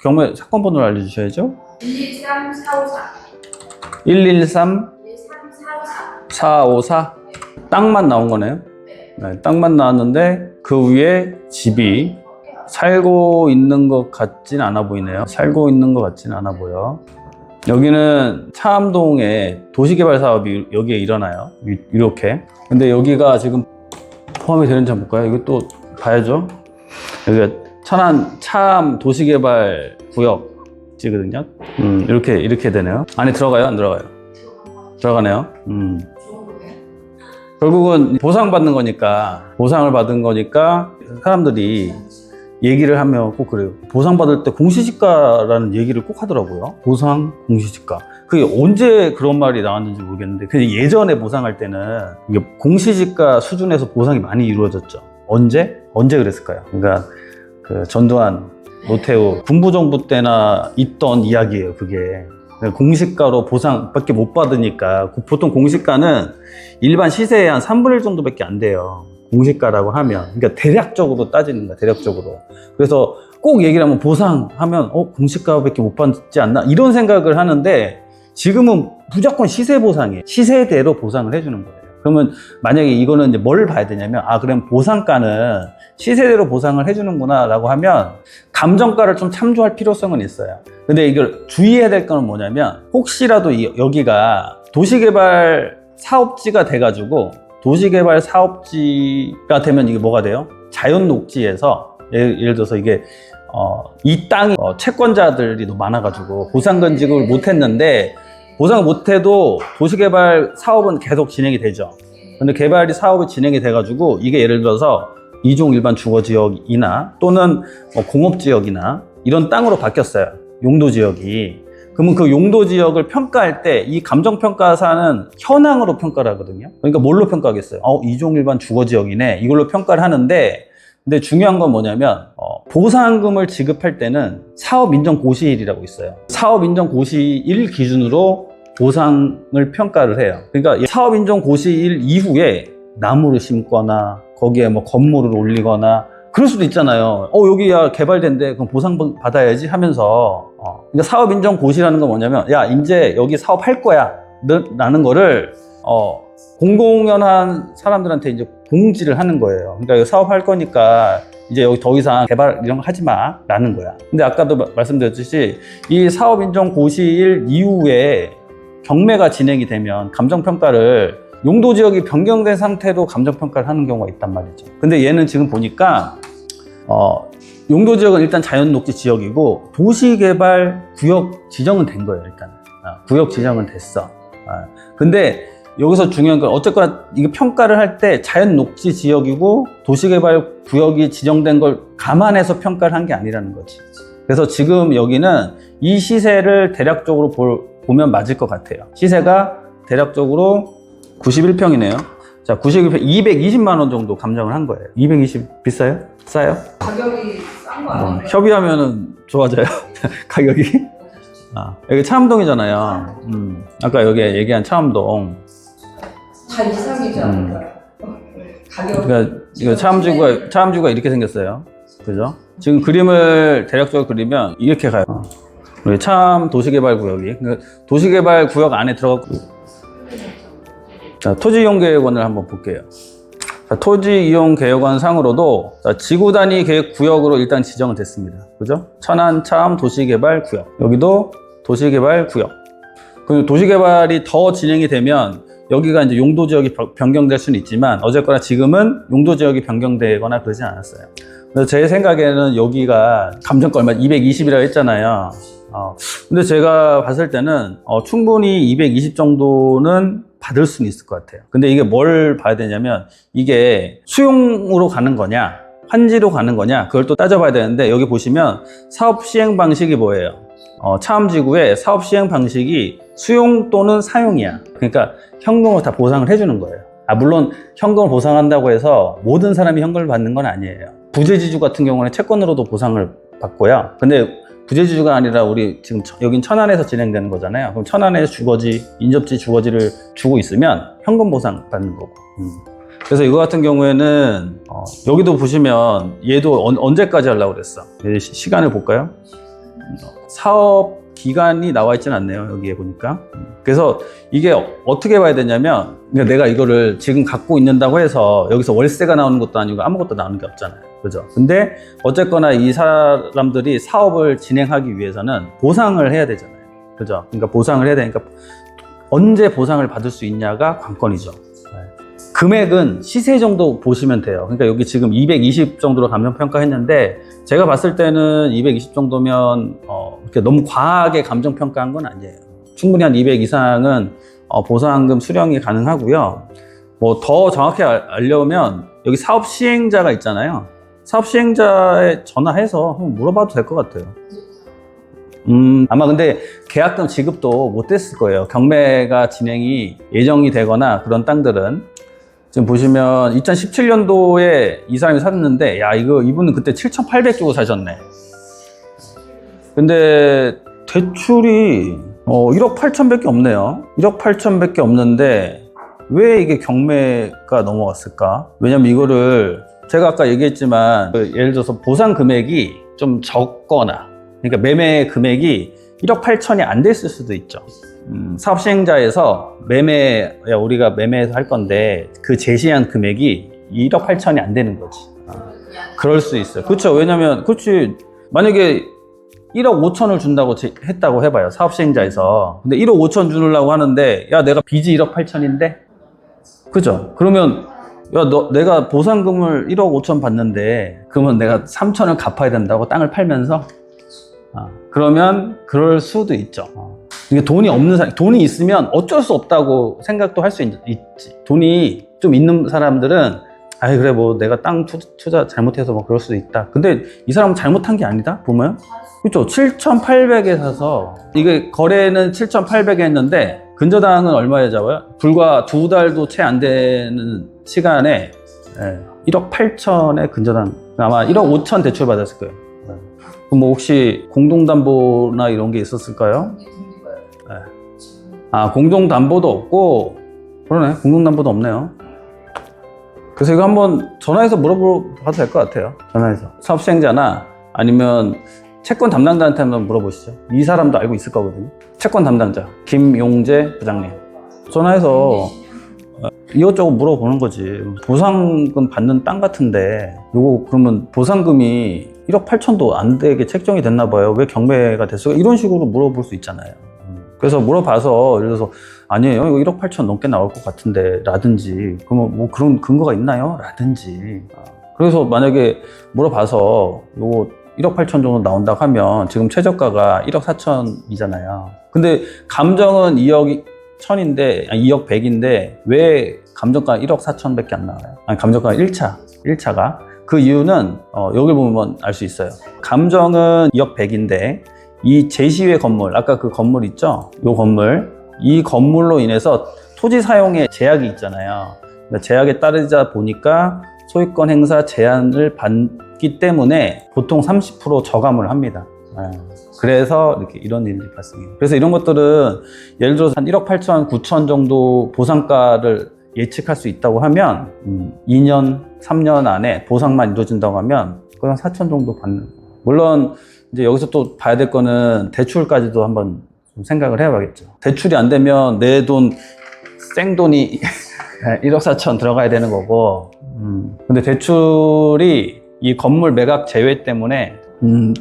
경매 사건 번호를 알려주셔야죠. 113454. 113 13454. 454. 땅만 나온 거네요. 네, 땅만 나왔는데 그 위에 집이 살고 있는 것 같진 않아 보이네요. 살고 있는 것 같진 않아 보여. 여기는 차암동에 도시개발 사업이 여기에 일어나요. 이렇게. 근데 여기가 지금 포함이 되는지 한번 볼까요? 이거 또 봐야죠. 여기가 천안 차암 도시개발 구역지거든요. 이렇게 되네요. 안에 들어가요? 안 들어가요? 들어가네요. 결국은 보상받는 거니까, 보상을 받은 거니까 사람들이 얘기를 하면 꼭 그래요. 보상받을 때 공시지가라는 얘기를 꼭 하더라고요. 보상, 공시지가. 그게 언제 그런 말이 나왔는지 모르겠는데, 근데 예전에 보상할 때는 이게 공시지가 수준에서 보상이 많이 이루어졌죠. 언제 그랬을까요? 그러니까 그 전두환, 노태우, 군부정부 때나 있던 이야기예요, 그게. 공시가로 보상밖에 못 받으니까. 보통 공시가는 일반 시세의 한 3분의 1 정도밖에 안 돼요. 공시가라고 하면. 그러니까 대략적으로 따지는 거야, 대략적으로. 그래서 꼭 얘기를 하면 보상하면, 공시가밖에 못 받지 않나? 이런 생각을 하는데, 지금은 무조건 시세 보상이에요. 시세대로 보상을 해주는 거예요. 그러면 만약에 이거는 이제 뭘 봐야 되냐면, 그럼 보상가는 시세대로 보상을 해주는구나 라고 하면 감정가를 좀 참조할 필요성은 있어요. 근데 이걸 주의해야 될 건 뭐냐면, 혹시라도 여기가 도시개발 사업지가 돼가지고, 도시개발 사업지가 되면 이게 뭐가 돼요? 자연 녹지에서 예를 들어서 이게 이 땅이 채권자들이 너무 많아가지고 보상금 지급을 못했는데, 보상 못해도 도시개발 사업은 계속 진행이 되죠. 근데 개발이 사업이 진행이 돼가지고 이게 예를 들어서 이종 일반 주거지역이나 또는 공업지역이나 이런 땅으로 바뀌었어요. 용도지역이. 그러면 그 용도지역을 평가할 때 이 감정평가사는 현황으로 평가를 하거든요. 그러니까 뭘로 평가하겠어요? 이종 일반 주거지역이네. 이걸로 평가를 하는데, 근데 중요한 건 뭐냐면 보상금을 지급할 때는 사업인정고시일이라고 있어요. 사업인정고시일 기준으로 보상을 평가를 해요. 그러니까 사업인정고시일 이후에 나무를 심거나 거기에 뭐 건물을 올리거나 그럴 수도 있잖아요. 여기야 개발된대, 그럼 보상 받아야지 하면서. 그러니까 사업인정고시라는 건 뭐냐면, 야, 이제 여기 사업할 거야 라는 거를 공공연한 사람들한테 이제 공지를 하는 거예요. 그러니까 사업할 거니까 이제 여기 더 이상 개발 이런 거 하지 마 라는 거야. 근데 아까도 말씀드렸듯이 이 사업인정고시일 이후에 경매가 진행이 되면 감정평가를 용도지역이 변경된 상태로 감정평가를 하는 경우가 있단 말이죠. 근데 얘는 지금 보니까 용도지역은 일단 자연녹지 지역이고 도시개발 구역 지정은 된 거예요. 일단 구역 지정은 됐어. 근데 여기서 중요한 건 어쨌거나 이게 평가를 할 때 자연녹지 지역이고 도시개발 구역이 지정된 걸 감안해서 평가를 한 게 아니라는 거지. 그래서 지금 여기는 이 시세를 대략적으로 보면 맞을 것 같아요. 시세가 대략적으로 91평이네요. 자, 91평 220만 원 정도 감정을 한 거예요. 220 비싸요? 싸요? 가격이 싼 거 아니에요? 협의하면은 좋아져요. 가격이. 여기 차암동이잖아요. 아까 여기 얘기한 차암동. 다 이상이지 않을까요? 가격. 그러니까 이거 차암지구가 이렇게 생겼어요. 그죠? 지금 그림을 대략적으로 그리면 이렇게 가요. 우리 차암 도시개발 구역이. 도시개발 구역 안에 들어가고. 자, 토지이용계획원을 한번 볼게요. 자, 토지이용계획원 상으로도 지구 단위 계획 구역으로 일단 지정은 됐습니다. 그죠? 천안 차암 도시개발 구역. 여기도 도시개발 구역. 그리고 도시개발이 더 진행이 되면 여기가 이제 용도지역이 변경될 수는 있지만 어쨌거나 지금은 용도지역이 변경되거나 그러진 않았어요. 그래서 제 생각에는 여기가 감정가 얼마 220이라고 했잖아요. 근데 제가 봤을 때는 충분히 220 정도는 받을 수는 있을 것 같아요. 근데 이게 뭘 봐야 되냐면 이게 수용으로 가는 거냐 환지로 가는 거냐 그걸 또 따져봐야 되는데, 여기 보시면 사업 시행 방식이 뭐예요? 차암지구의 사업 시행 방식이 수용 또는 사용이야. 그러니까 현금으로 다 보상을 해주는 거예요. 물론 현금을 보상한다고 해서 모든 사람이 현금을 받는 건 아니에요. 부재지주 같은 경우는 채권으로도 보상을 받고요. 근데 부재지주가 아니라 우리 지금 여긴 천안에서 진행되는 거잖아요. 그럼 천안에서 주거지, 인접지 주거지를 주고 있으면 현금 보상 받는 거고. 그래서 이거 같은 경우에는 여기도 보시면 얘도 언제까지 하려고 그랬어? 시간을 볼까요? 사업 기간이 나와 있지는 않네요. 여기에 보니까. 그래서 이게 어떻게 봐야 되냐면 그러니까 내가 이거를 지금 갖고 있는다고 해서 여기서 월세가 나오는 것도 아니고 아무것도 나오는 게 없잖아요. 그죠? 근데 어쨌거나 이 사람들이 사업을 진행하기 위해서는 보상을 해야 되잖아요. 그죠? 그러니까 보상을 해야 되니까 언제 보상을 받을 수 있냐가 관건이죠. 금액은 시세 정도 보시면 돼요. 그러니까 여기 지금 220 정도로 감정평가했는데 제가 봤을 때는 220 정도면 이렇게 너무 과하게 감정평가한 건 아니에요. 충분히 한 200 이상은 보상금 수령이 가능하고요. 뭐 더 정확히 알려면 여기 사업 시행자가 있잖아요. 사업 시행자에 전화해서 한번 물어봐도 될 것 같아요. 아마 근데 계약금 지급도 못 됐을 거예요. 경매가 진행이 예정이 되거나 그런 땅들은 지금 보시면 2017년도에 이 사람이 샀는데 야 이분은 그때 7,800 주고 사셨네. 근데 대출이 1억 8천 밖에 없네요. 1억 8천 밖에 없는데 왜 이게 경매가 넘어갔을까? 왜냐면 이거를 제가 아까 얘기했지만 예를 들어서 보상 금액이 좀 적거나 그러니까 매매 금액이 1억 8천이 안 됐을 수도 있죠. 사업 시행자에서 우리가 매매해서 할 건데 그 제시한 금액이 1억 8천이 안 되는 거지. 그럴 수 있어요. 그렇죠. 왜냐면 그렇지 만약에 1억 5천을 준다고 했다고 해봐요. 사업 시행자에서. 근데 1억 5천 주려고 하는데 야 내가 빚이 1억 8천인데 그죠? 그러면 내가 보상금을 1억 5천 받는데 그러면 내가 3천을 갚아야 된다고 땅을 팔면서 그러면 그럴 수도 있죠. 이게 돈이 없는 사람, 돈이 있으면 어쩔 수 없다고 생각도 할 수 있지. 돈이 좀 있는 사람들은 그래 뭐 내가 땅 투자 잘못해서 뭐 그럴 수도 있다. 근데 이 사람은 잘못한 게 아니다 보면 그렇죠. 7,800에 사서 이게 거래는 7,800에 했는데 근저당은 얼마에 잡아요? 불과 2달도 채 안 되는 시간에 1억 8천에 근저당 아마 1억 5천 대출 받았을 거예요. 그럼 뭐 혹시 공동담보나 이런 게 있었을까요? 공동담보도 없고 그러네. 공동담보도 없네요. 그래서 이거 한번 전화해서 물어봐도 될 것 같아요. 전화해서 사업시행자나 아니면 채권 담당자한테 한번 물어보시죠. 이 사람도 알고 있을 거거든요. 채권 담당자 김용재 부장님 전화해서 이것저것 물어보는 거지. 보상금 받는 땅 같은데 요거 그러면 보상금이 1억 8천도 안 되게 책정이 됐나 봐요. 왜 경매가 됐어요? 이런 식으로 물어볼 수 있잖아요. 그래서 물어봐서 예를 들어서 아니에요 이거 1억 8천 넘게 나올 것 같은데 라든지 그러면 뭐 그런 근거가 있나요? 라든지 그래서 만약에 물어봐서 요거 1억 8천 정도 나온다고 하면 지금 최저가가 1억 4천이잖아요. 근데 감정은 2억 1000인데 2억 100인데 왜 감정가가 1억 4천 밖에 안 나와요? 감정가가 1차가 그 이유는 여기 보면 알 수 있어요. 감정은 2억 100인데 이 제시외 건물, 아까 그 건물 있죠? 이 건물로 인해서 토지 사용에 제약이 있잖아요. 제약에 따르자 보니까 소유권 행사 제한을 받기 때문에 보통 30% 저감을 합니다. 그래서 이렇게 이런 일이 발생해요. 그래서 이런 것들은 예를 들어서 한 1억 8천, 9천 정도 보상가를 예측할 수 있다고 하면 2년, 3년 안에 보상만 이루어진다고 하면 그건 4천 정도 받는 거예요. 물론 이제 여기서 또 봐야 될 거는 대출까지도 한번 좀 생각을 해봐야겠죠. 대출이 안 되면 내 돈, 생돈이 1억 4천 들어가야 되는 거고 근데 대출이 이 건물 매각 제외 때문에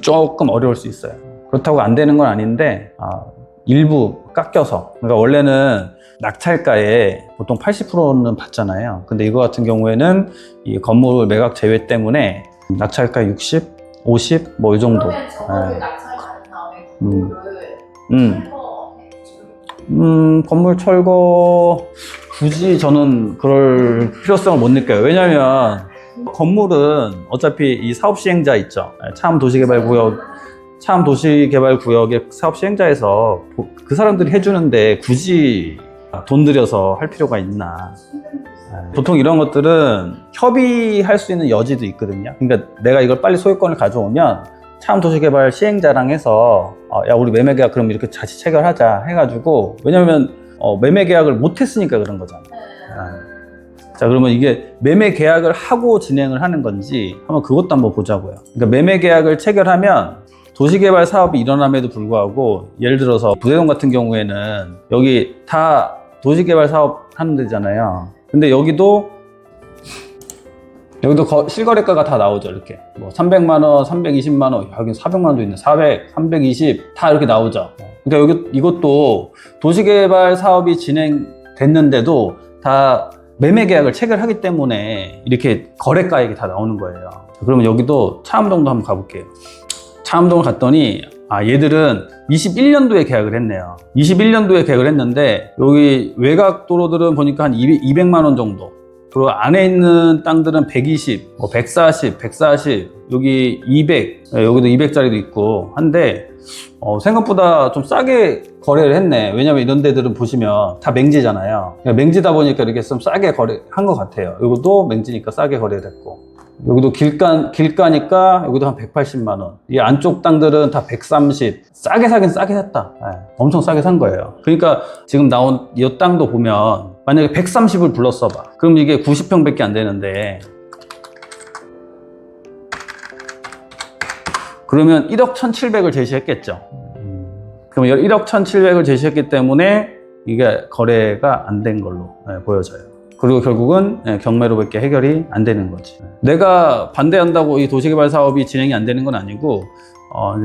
조금 어려울 수 있어요. 그렇다고 안 되는 건 아닌데 일부 깎여서 그러니까 원래는 낙찰가에 보통 80%는 받잖아요. 근데 이거 같은 경우에는 이 건물 매각 제외 때문에 낙찰가 60, 50 뭐 이 정도. 그러면 저거를 낙찰 받은 다음에 그거를 건물 철거 굳이 저는 그럴 필요성을 못 느껴요. 왜냐면 건물은 어차피 이 사업 시행자 있죠. 차암 도시개발구역의 사업 시행자에서 그 사람들이 해주는데 굳이 돈 들여서 할 필요가 있나. 보통 이런 것들은 협의할 수 있는 여지도 있거든요. 그러니까 내가 이걸 빨리 소유권을 가져오면 차암 도시개발 시행자랑 해서 야 우리 매매계약 그럼 이렇게 다시 체결하자 해가지고 왜냐면 매매 계약을 못했으니까 그런 거잖아. 자 그러면 이게 매매 계약을 하고 진행을 하는 건지 한번 그것도 한번 보자고요. 그러니까 매매 계약을 체결하면 도시개발 사업이 일어남에도 불구하고 예를 들어서 부대동 같은 경우에는 여기 다 도시개발 사업 하는 데잖아요. 근데 여기도 실거래가가 다 나오죠. 이렇게 뭐 300만 원, 320만 원, 여기 400만 원도 있네. 400, 320 다 이렇게 나오죠. 그러니까 이것도 도시개발 사업이 진행됐는데도 다 매매 계약을 체결하기 때문에 이렇게 거래가액이 다 나오는 거예요. 그러면 여기도 차암동도 한번 가볼게요. 차암동을 갔더니 얘들은 21년도에 계약을 했네요. 21년도에 계약을 했는데 여기 외곽 도로들은 보니까 한 200만 원 정도, 그리고 안에 있는 땅들은 120, 140, 여기 200, 여기도 200짜리도 있고 한데 생각보다 좀 싸게 거래를 했네. 왜냐면 이런 데들은 보시면 다 맹지잖아요. 맹지다 보니까 이렇게 좀 싸게 거래한 것 같아요. 이것도 맹지니까 싸게 거래를 했고, 여기도 길가니까 여기도 한 180만 원. 이 안쪽 땅들은 다 130. 싸게 사긴 싸게 샀다. 엄청 싸게 산 거예요. 그러니까 지금 나온 이 땅도 보면 만약에 130을 불렀어 봐. 그럼 이게 90평밖에 안 되는데, 그러면 1억 1,700을 제시했겠죠. 그럼 1억 1,700을 제시했기 때문에 이게 거래가 안 된 걸로 보여져요. 그리고 결국은 경매로밖에 해결이 안 되는 거지. 내가 반대한다고 이 도시개발 사업이 진행이 안 되는 건 아니고,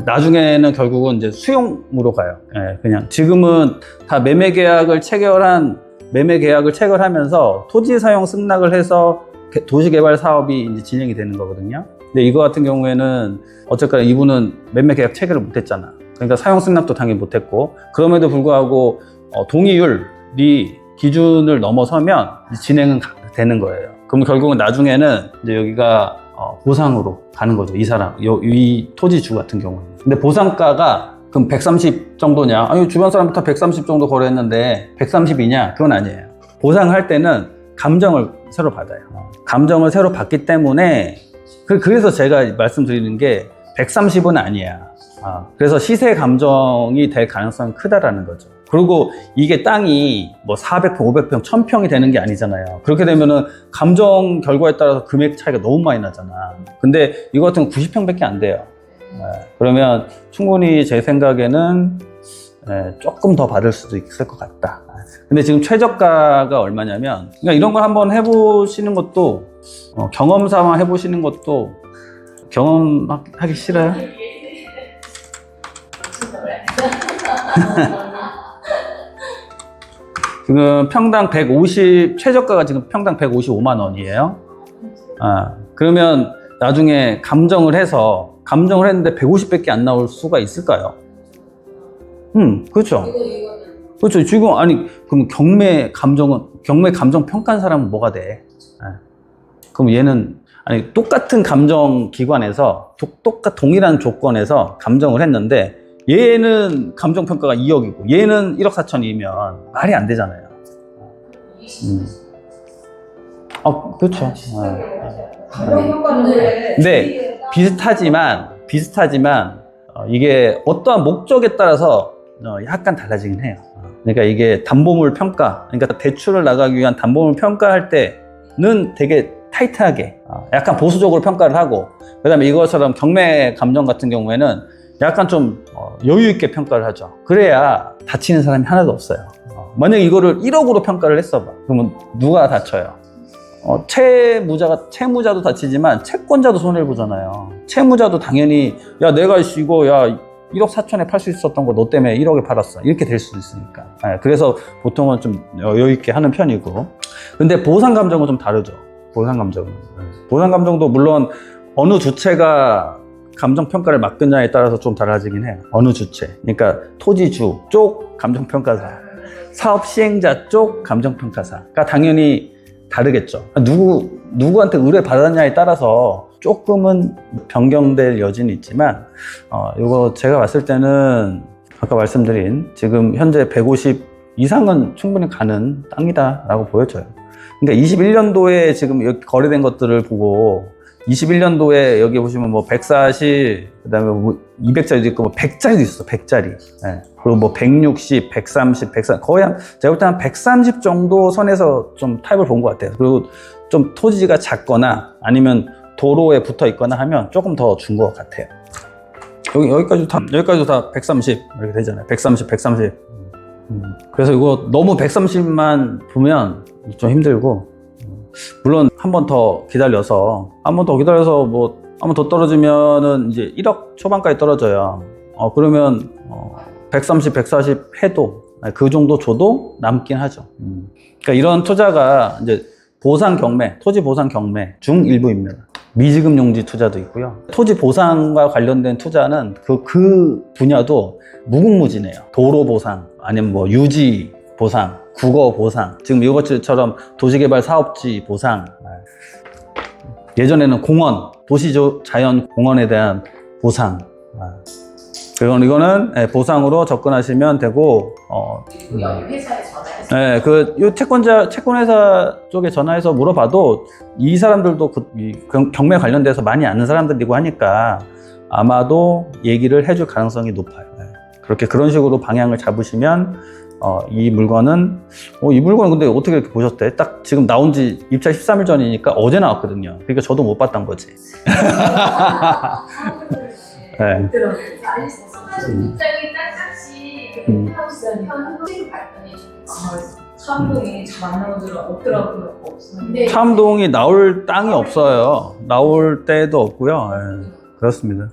나중에는 결국은 이제 수용으로 가요. 그냥 지금은 다 매매 계약을 체결하면서 토지 사용 승낙을 해서 도시개발 사업이 이제 진행이 되는 거거든요. 근데 이거 같은 경우에는 어쨌거나 이분은 매매 계약 체결을 못 했잖아. 그러니까 사용 승낙도 당연히 못 했고, 그럼에도 불구하고 동의율이 기준을 넘어서면 진행은 되는 거예요. 그럼 결국은 나중에는 이제 여기가 보상으로 가는 거죠. 이 토지주 같은 경우는. 근데 보상가가 그럼 130 정도냐? 아니, 주변 사람부터 130 정도 거래했는데 130이냐? 그건 아니에요. 보상할 때는 감정을 새로 받아요. 감정을 새로 받기 때문에, 그래서 제가 말씀드리는 게 130은 아니야. 그래서 시세 감정이 될 가능성이 크다라는 거죠. 그리고 이게 땅이 뭐 400평, 500평, 1000평이 되는 게 아니잖아요. 그렇게 되면은 감정 결과에 따라서 금액 차이가 너무 많이 나잖아. 근데 이거 같은 건 90평밖에 안 돼요. 그러면 충분히 제 생각에는 조금 더 받을 수도 있을 것 같다. 근데 지금 최저가가 얼마냐면, 그러니까 이런 걸 한번 해보시는 것도, 경험 삼아 해보시는 것도, 경험하기 싫어요? 지금 평당 150, 최저가가 지금 평당 155만 원이에요. 그러면 나중에 감정을 했는데 150밖에 안 나올 수가 있을까요? 그렇죠. 그렇죠. 지금, 그럼 경매 감정 평가한 사람은 뭐가 돼? 그럼 얘는, 똑같은 감정 기관에서, 동일한 조건에서 감정을 했는데, 얘는 감정평가가 2억이고 얘는 1억 4천이면 말이 안 되잖아요. 그렇죠. 근데 비슷하지만 이게 어떠한 목적에 따라서 약간 달라지긴 해요. 그러니까 이게 담보물 평가, 그러니까 대출을 나가기 위한 담보물 평가할 때는 되게 타이트하게 약간 보수적으로 평가를 하고, 그 다음에 이것처럼 경매 감정 같은 경우에는 약간 좀 여유 있게 평가를 하죠. 그래야 다치는 사람이 하나도 없어요. 만약에 이거를 1억으로 평가를 했어 봐. 그러면 누가 다쳐요? 채무자도 다치지만 채권자도 손해를 보잖아요. 채무자도 당연히 내가 이거 1억 4천에 팔 수 있었던 거 너 때문에 1억에 팔았어. 이렇게 될 수도 있으니까. 그래서 보통은 좀 여유 있게 하는 편이고. 근데 보상 감정은 좀 다르죠. 보상 감정도 물론 어느 주체가 감정평가를 맡느냐에 따라서 좀 달라지긴 해요. 어느 주체. 그러니까 토지주 쪽 감정평가사, 사업 시행자 쪽 감정평가사가 당연히 다르겠죠. 누구한테 의뢰받았냐에 따라서 조금은 변경될 여지는 있지만, 이거 제가 봤을 때는 아까 말씀드린 지금 현재 150 이상은 충분히 가는 땅이다라고 보여져요. 그러니까 21년도에 지금 여기 거래된 것들을 보고 21년도에 여기 보시면 뭐 140, 그 다음에 뭐 200짜리도 있고 뭐 100짜리도 있어, 100짜리. 그리고 뭐 160, 130, 140, 거의 제가 볼 때 한 130 정도 선에서 좀 타입을 본 것 같아요. 그리고 좀 토지가 작거나 아니면 도로에 붙어 있거나 하면 조금 더 준 것 같아요. 여기까지도 다 130 이렇게 되잖아요. 130, 130. 그래서 이거 너무 130만 보면 좀 힘들고, 물론 한 번 더 기다려서 뭐 한 번 더 떨어지면은 이제 1억 초반까지 떨어져요. 그러면 130, 140 해도 그 정도 줘도 남긴 하죠. 그러니까 이런 투자가 이제 보상 경매, 토지 보상 경매 중 일부입니다. 미지급 용지 투자도 있고요. 토지 보상과 관련된 투자는 그 분야도 무궁무진해요. 도로 보상, 아니면 뭐 유지 보상, 국어 보상, 지금 이것처럼 도시개발 사업지 보상, 예전에는 공원, 도시자연 공원에 대한 보상, 이거는 보상으로 접근하시면 되고, 여기 회사에 전화해서 네, 요 채권회사 쪽에 전화해서 물어봐도 이 사람들도 이 경매 관련돼서 많이 아는 사람들이고 하니까 아마도 얘기를 해줄 가능성이 높아요. 그런 식으로 방향을 잡으시면 이 물건은 근데 어떻게 이렇게 보셨대? 딱 지금 나온 지 입찰 13일 전이니까 어제 나왔거든요. 그러니까 저도 못 봤던 거지. 네. 입장이 딱딱지 하우스는 현실을 봤더니 차암동이 저 만나본 적은 없더라고요. 없었는데 차암동이 나올 땅이 없어요. 나올 때도 없고요. 그렇습니다.